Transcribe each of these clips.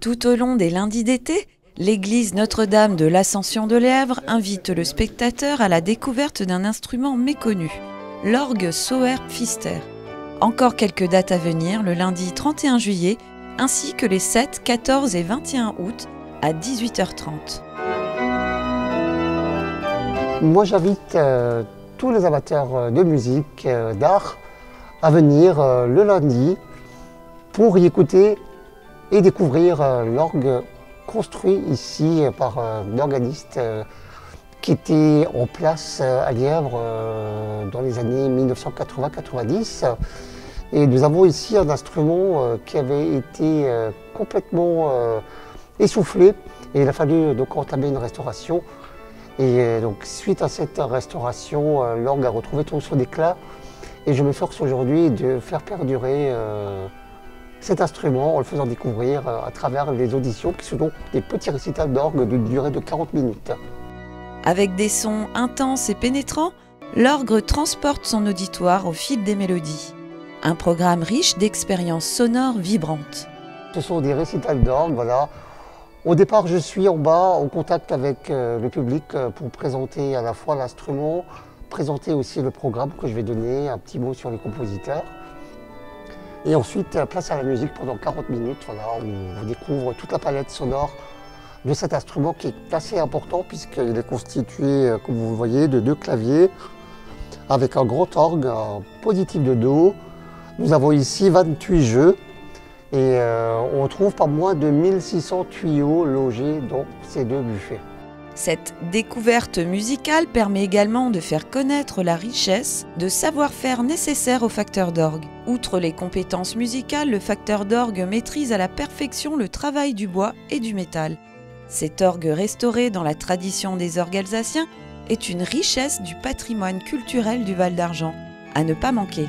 Tout au long des lundis d'été, l'église Notre-Dame de l'Ascension de Lèvres invite le spectateur à la découverte d'un instrument méconnu, l'orgue Sauer-Pfister. Encore quelques dates à venir, le lundi 31 juillet, ainsi que les 7, 14 et 21 août à 18h30. Moi, j'invite tous les amateurs de musique, d'art, à venir le lundi pour y écouter et découvrir l'orgue construit ici par un organiste qui était en place à Lièvre dans les années 1980-90. Et nous avons ici un instrument qui avait été complètement essoufflé et il a fallu donc entamer une restauration. Et donc suite à cette restauration, l'orgue a retrouvé tout son éclat et je m'efforce aujourd'hui de faire perdurer cet instrument en le faisant découvrir à travers les auditions qui sont donc des petits récitals d'orgue d'une durée de 40 minutes. Avec des sons intenses et pénétrants, l'orgue transporte son auditoire au fil des mélodies. Un programme riche d'expériences sonores vibrantes. Ce sont des récitals d'orgue, voilà. Au départ, je suis en bas, en contact avec le public pour présenter à la fois l'instrument, présenter aussi le programme que je vais donner, un petit mot sur les compositeurs. Et ensuite, place à la musique pendant 40 minutes, voilà, où on découvre toute la palette sonore de cet instrument qui est assez important puisqu'il est constitué, comme vous le voyez, de 2 claviers avec un grand orgue, un positif de Do. Nous avons ici 28 jeux. Et on trouve pas moins de 1600 tuyaux logés dans ces 2 buffets. Cette découverte musicale permet également de faire connaître la richesse de savoir-faire nécessaire au facteur d'orgue. Outre les compétences musicales, le facteur d'orgue maîtrise à la perfection le travail du bois et du métal. Cet orgue restauré dans la tradition des orgues alsaciens est une richesse du patrimoine culturel du Val d'Argent, à ne pas manquer.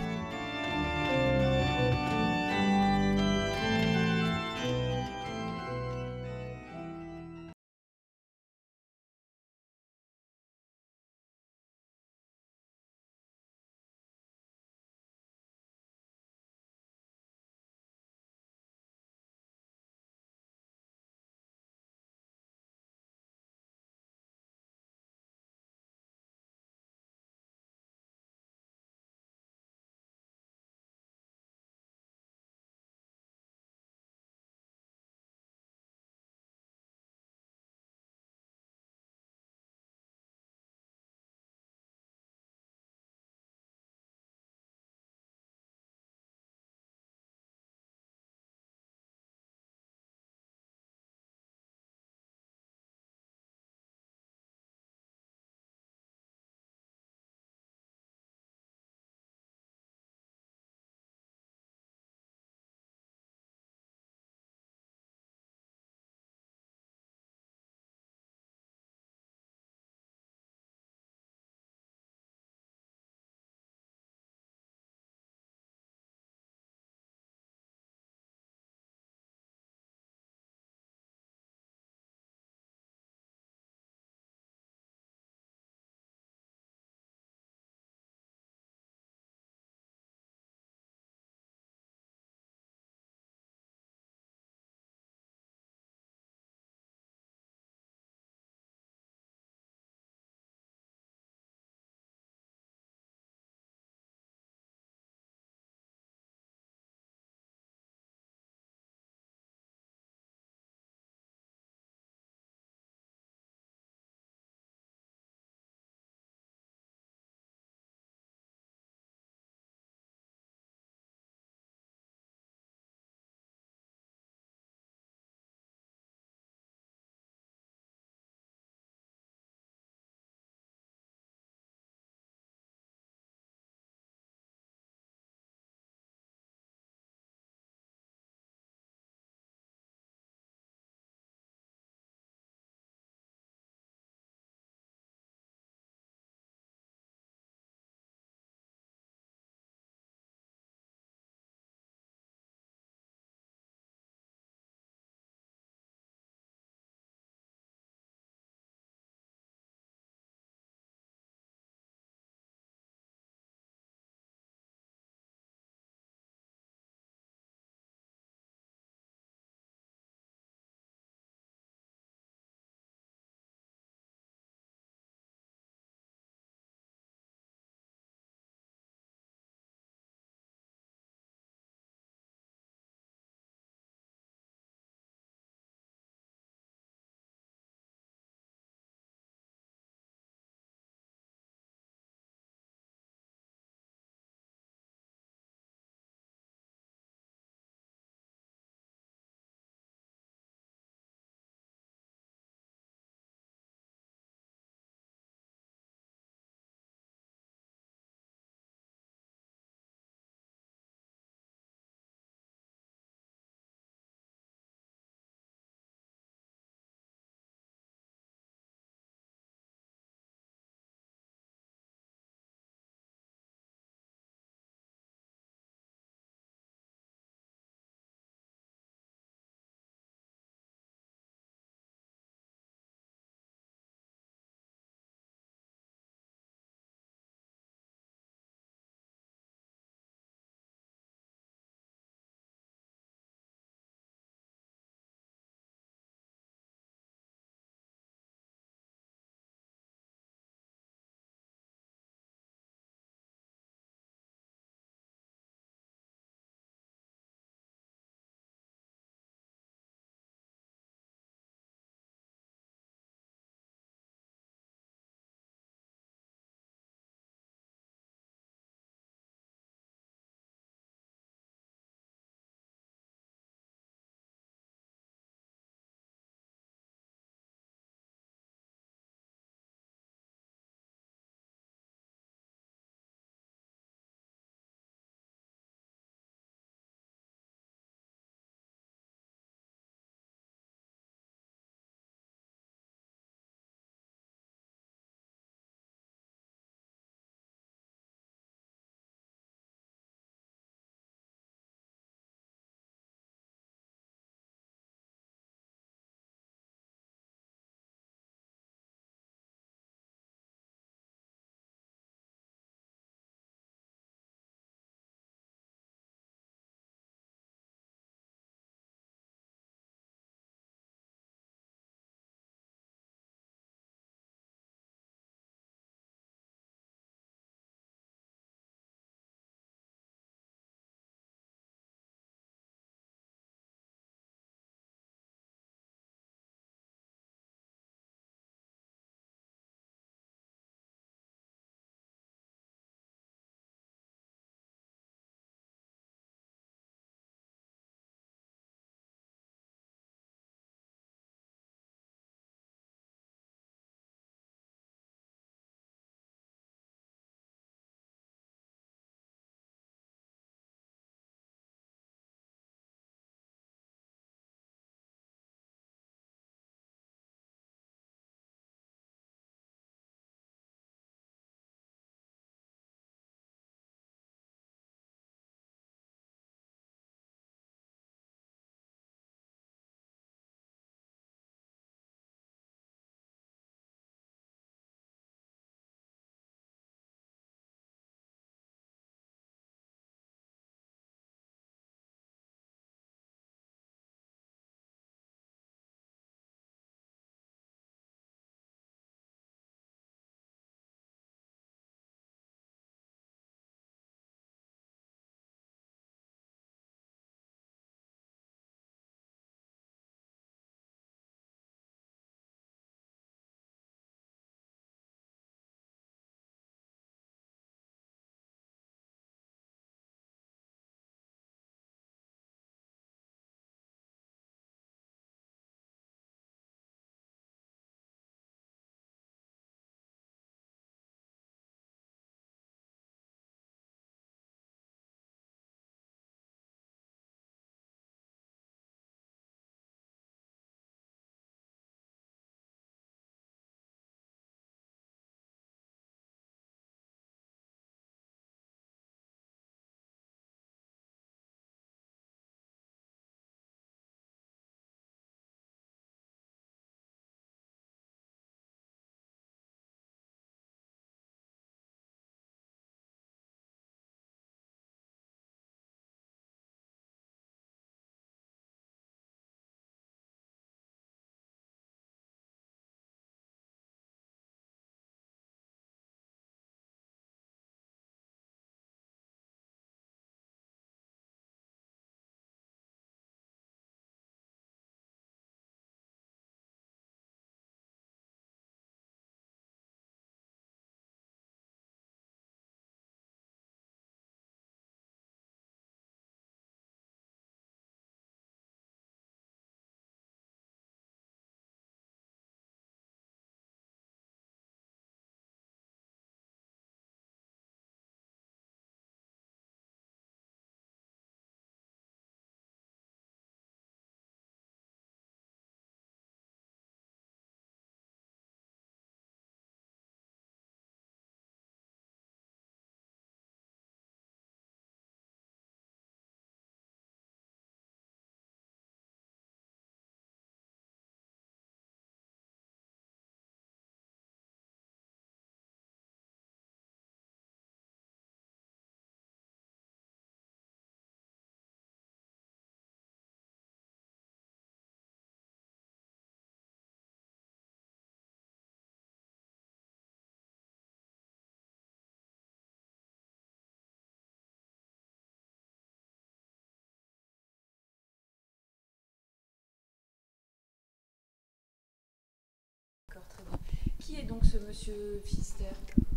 est donc ce monsieur Pfister?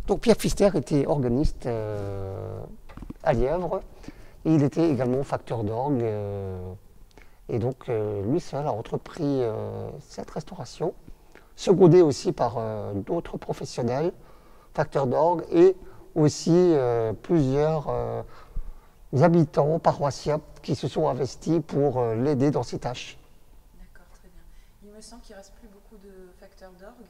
Donc Pierre Pfister était organiste à Lièvre et il était également facteur d'orgue. Et donc lui seul a entrepris cette restauration, secondé aussi par d'autres professionnels, facteurs d'orgue et aussi plusieurs habitants paroissiens qui se sont investis pour l'aider dans ses tâches. D'accord, très bien. Il me semble qu'il ne reste plus beaucoup de facteurs d'orgue,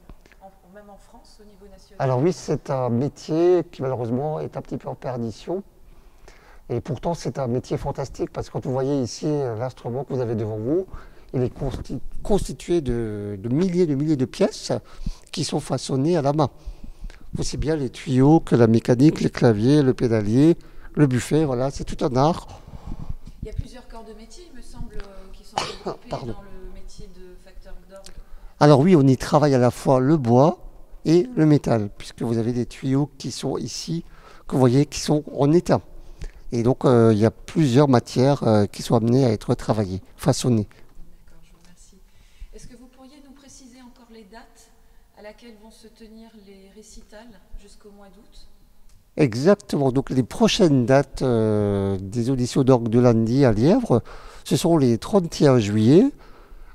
même en France, au niveau national. Alors oui, c'est un métier qui malheureusement est un petit peu en perdition. Et pourtant, c'est un métier fantastique parce que quand vous voyez ici l'instrument que vous avez devant vous, il est constitué de milliers de pièces qui sont façonnées à la main. Aussi bien les tuyaux que la mécanique, les claviers, le pédalier, le buffet, voilà, c'est tout un art. Il y a plusieurs corps de métier, il me semble, qui sont développés dans le métier de facteur d'orgue. Alors oui, on y travaille à la fois le bois et le métal, puisque vous avez des tuyaux qui sont ici, que vous voyez, qui sont en étain. Et donc, il y a plusieurs matières qui sont amenées à être travaillées, façonnées. D'accord, je vous remercie. Est-ce que vous pourriez nous préciser encore les dates à laquelle vont se tenir les récitals jusqu'au mois d'août? Exactement. Donc, les prochaines dates des auditions d'orgue de Landy à Lièvre, ce sont les 31 juillet,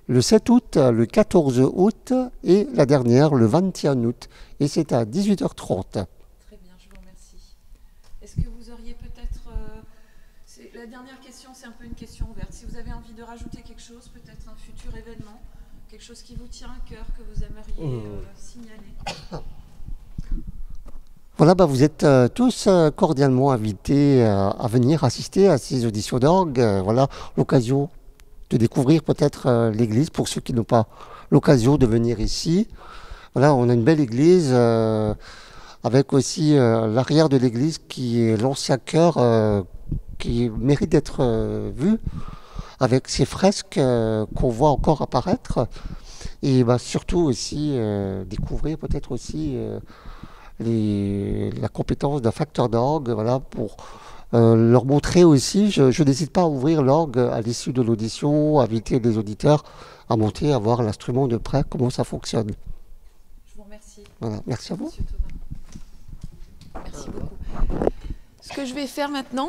le 7 août, le 14 août et la dernière, le 21 août. Et c'est à 18h30. Très bien, je vous remercie. Est-ce que vous auriez peut-être... la dernière question, c'est un peu une question ouverte. Si vous avez envie de rajouter quelque chose, peut-être un futur événement, quelque chose qui vous tient à cœur, que vous aimeriez signaler. Voilà, vous êtes tous cordialement invités à venir assister à ces auditions d'orgue. Voilà, l'occasion de découvrir peut-être l'église pour ceux qui n'ont pas l'occasion de venir ici. Voilà, on a une belle église avec aussi l'arrière de l'église qui est l'ancien chœur qui mérite d'être vu avec ces fresques qu'on voit encore apparaître et surtout aussi découvrir peut-être aussi la compétence d'un facteur d'orgue, voilà, pour leur montrer aussi, je n'hésite pas à ouvrir l'orgue à l'issue de l'audition, inviter les auditeurs à monter, à voir l'instrument de près, comment ça fonctionne. Je vous remercie. Voilà, merci à vous. Monsieur Thomas. Merci beaucoup. Ce que je vais faire maintenant,